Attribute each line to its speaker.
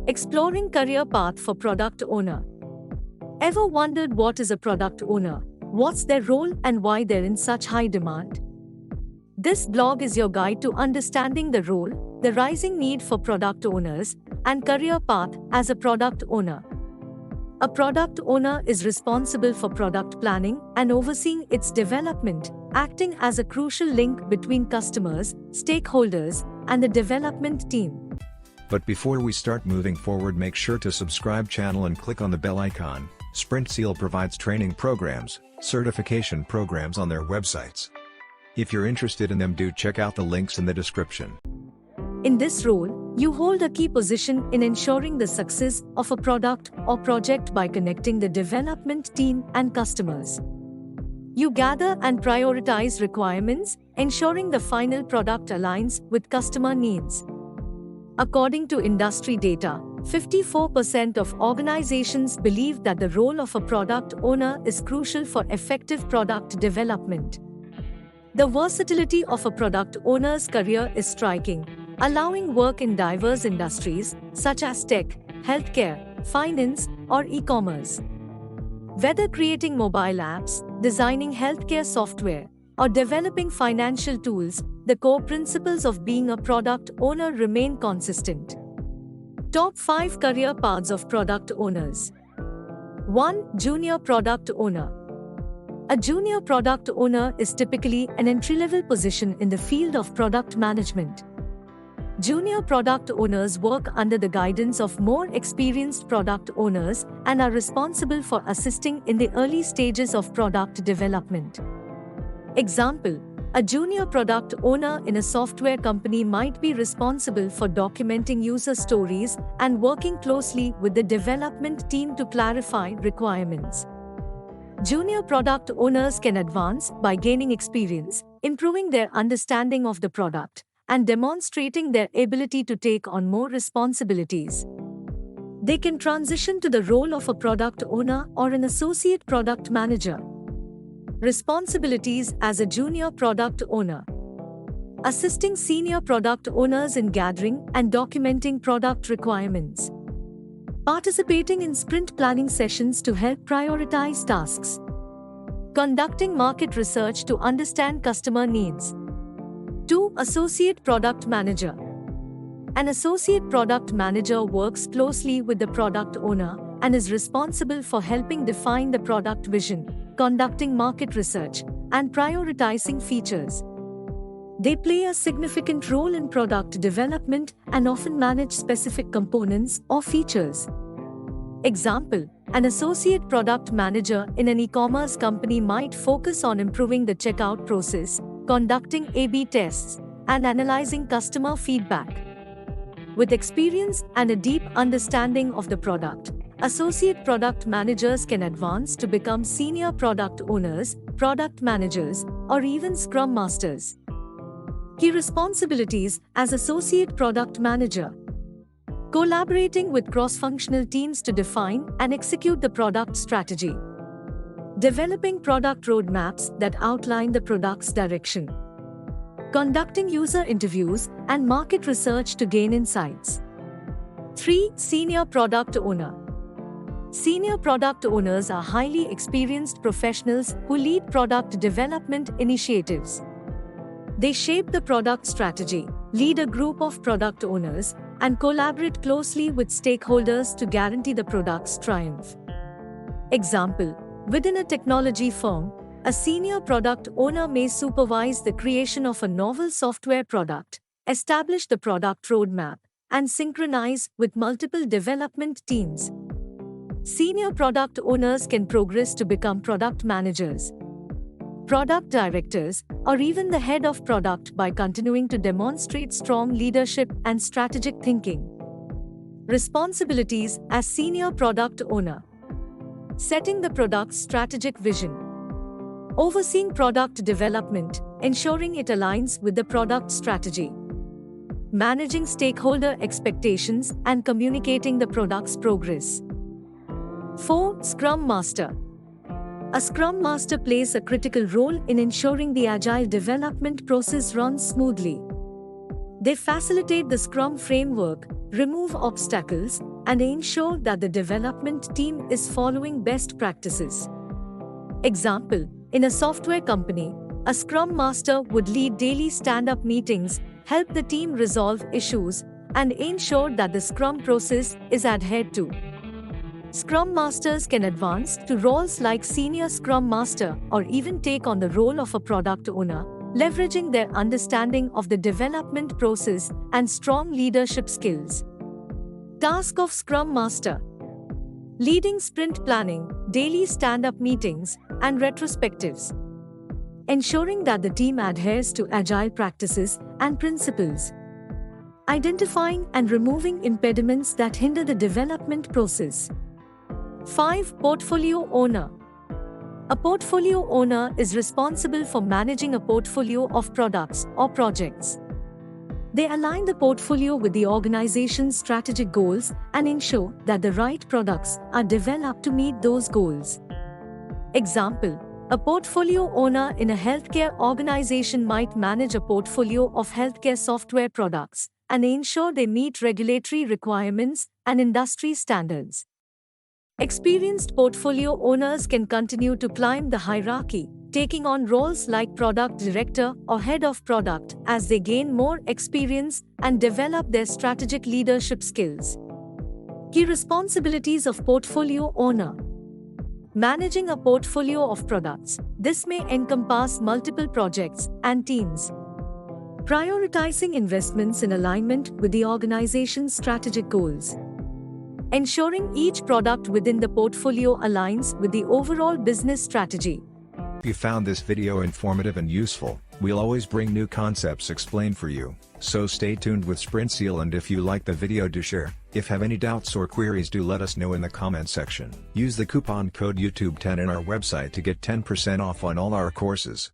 Speaker 1: Exploring career path for product owner. Ever wondered what is a product owner, what's their role and why they're in such high demand? This blog is your guide to understanding the role, the rising need for product owners, and career path as a product owner. A product owner is responsible for product planning and overseeing its development, acting as a crucial link between customers, stakeholders, and the development team.
Speaker 2: But before we start moving forward, make sure to subscribe channel and click on the bell icon. Sprintzeal provides training programs, certification programs on their websites. If you're interested in them, do check out the links in the description.
Speaker 1: In this role, you hold a key position in ensuring the success of a product or project by connecting the development team and customers. You gather and prioritize requirements, ensuring the final product aligns with customer needs. According to industry data, 54% of organizations believe that the role of a product owner is crucial for effective product development. The versatility of a product owner's career is striking, allowing work in diverse industries such as tech, healthcare, finance, or e-commerce. Whether creating mobile apps, designing healthcare software, or developing financial tools, the core principles of being a product owner remain consistent. Top 5 career paths of product owners. 1. Junior product owner. A junior product owner is typically an entry-level position in the field of product management. Junior product owners work under the guidance of more experienced product owners and are responsible for assisting in the early stages of product development. Example: a junior product owner in a software company might be responsible for documenting user stories and working closely with the development team to clarify requirements. Junior product owners can advance by gaining experience, improving their understanding of the product, and demonstrating their ability to take on more responsibilities. They can transition to the role of a product owner or an associate product manager. Responsibilities as a junior product owner. Assisting senior product owners in gathering and documenting product requirements. Participating in sprint planning sessions to help prioritize tasks. Conducting market research to understand customer needs. 2. Associate product manager. An associate product manager works closely with the product owner and is responsible for helping define the product vision, conducting market research, and prioritizing features. They play a significant role in product development and often manage specific components or features. Example: an associate product manager in an e-commerce company might focus on improving the checkout process, conducting A/B tests, and analyzing customer feedback. With experience and a deep understanding of the product, associate product managers can advance to become senior product owners, product managers, or even scrum masters. Key responsibilities as associate product manager. Collaborating with cross-functional teams to define and execute the product strategy. Developing product roadmaps that outline the product's direction. Conducting user interviews and market research to gain insights. 3. Senior product owner. Senior product owners are highly experienced professionals who lead product development initiatives. They shape the product strategy, lead a group of product owners, and collaborate closely with stakeholders to guarantee the product's triumph. Example: within a technology firm, a senior product owner may supervise the creation of a novel software product, establish the product roadmap, and synchronize with multiple development teams. Senior product owners can progress to become product managers, product directors, or even the head of product by continuing to demonstrate strong leadership and strategic thinking. Responsibilities as senior product owner. Setting the product's strategic vision. Overseeing product development, ensuring it aligns with the product strategy. Managing stakeholder expectations and communicating the product's progress. 4. Scrum Master. A Scrum Master plays a critical role in ensuring the agile development process runs smoothly. They facilitate the Scrum framework, remove obstacles, and ensure that the development team is following best practices. Example, in a software company, a Scrum Master would lead daily stand-up meetings, help the team resolve issues, and ensure that the Scrum process is adhered to. Scrum Masters can advance to roles like Senior Scrum Master or even take on the role of a product owner, leveraging their understanding of the development process and strong leadership skills. Task of Scrum Master: leading sprint planning, daily stand-up meetings, and retrospectives. Ensuring that the team adheres to agile practices and principles. Identifying and removing impediments that hinder the development process. 5. Portfolio owner. A portfolio owner is responsible for managing a portfolio of products or projects. They align the portfolio with the organization's strategic goals and ensure that the right products are developed to meet those goals. Example, a portfolio owner in a healthcare organization might manage a portfolio of healthcare software products and ensure they meet regulatory requirements and industry standards. Experienced portfolio owners can continue to climb the hierarchy, taking on roles like product director or head of product as they gain more experience and develop their strategic leadership skills. Key responsibilities of portfolio owner. Managing a portfolio of products. This may encompass multiple projects and teams. Prioritizing investments in alignment with the organization's strategic goals. Ensuring each product within the portfolio aligns with the overall business strategy.
Speaker 2: If you found this video informative and useful, we'll always bring new concepts explained for you, so stay tuned with Sprintzeal, and if you like the video, do share. If have any doubts or queries, do let us know in the comment section. Use the coupon code YouTube10 in our website to get 10% off on all our courses.